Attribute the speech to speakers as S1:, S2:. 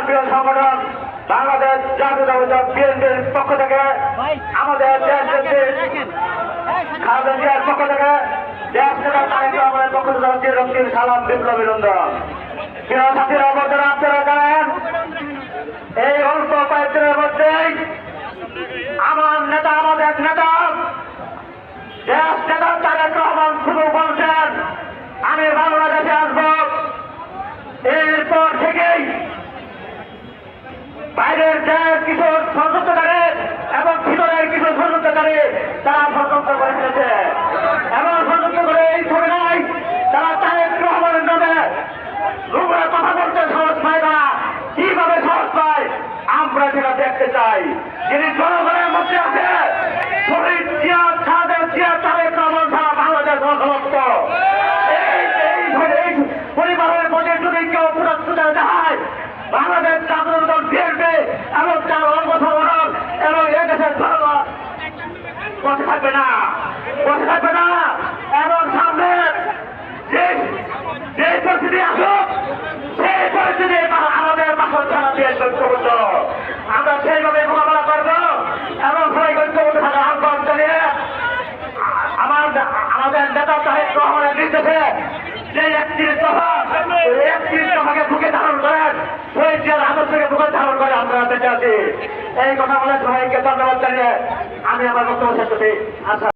S1: প্রিয় সংগঠন বাংলাদেশ জাতীয়তাবাদী বিএনপির পক্ষ থেকে আমাদের খালেদা জিয়ার পক্ষ থেকে দেশ নেতা তারেক রহমানের পক্ষ থেকে রক্তিম সালাম বিপ্লবী বৃন্দন। প্রিয় সাথীরা বন্ধুরা, আপনারা জানেন এই অল্প কয়েকদিনের মধ্যেই আমার নেতা, আমাদের নেতা, দেশ নেতা তারেক রহমান শুধু বলছেন আমি বাংলাদেশে আসব। এরপর থেকেই বাইরের দেশ কিছু ষড়যন্ত্রকারী এবং ভিতরের কিছু ষড়যন্ত্রকারী তারা ষড়যন্ত্র করে ফেলেছে এবং ষড়যন্ত্র করে এই ছবি নাই তারা তারেক রহমানের নামে রুমে কথা বলতে সহজ পায় না। কিভাবে সহজ পায় আমরা সেটা দেখতে চাই। যিনি জনগণের মধ্যে আছে শহীদ জিয়া, খালেদা জিয়া, তারেক রহমান ছাড়া বাংলাদেশ অসমাপ্ত। এই পরিবারের মধ্যে যদি কেউ পুরস্কৃত দেখায় বাংলাদেশ জাতীয় দল বিএনপি এবং তার অঙ্গ সংগঠন এবং এদেশের জনগণ বসে থাকবে না, বসে থাকবে না। এবং সামনে যে পরিস্থিতি আসুক সেই পরিস্থিতি আমাদের বাসন ছাড়া দিয়ে ঐক্যবদ্ধ আমরা সেইভাবে মোকাবেলা করবো এবং সবাইকে ঐক্যবদ্ধ থাকার আহ্বান জানিয়ে আমাদের নেতা তারেক রহমানের নির্দেশে যে 31 দফা, 31 দফাকে বুকে ধারণ করেন, শহীদ জিয়ার আদর্শকে বুকে ধারণ করে আমরা বেঁচে আছি। এই কথা বলে সবাইকে ধন্যবাদ জানিয়ে আমি আমার বক্তব্য শেষ করছি। আচ্ছা।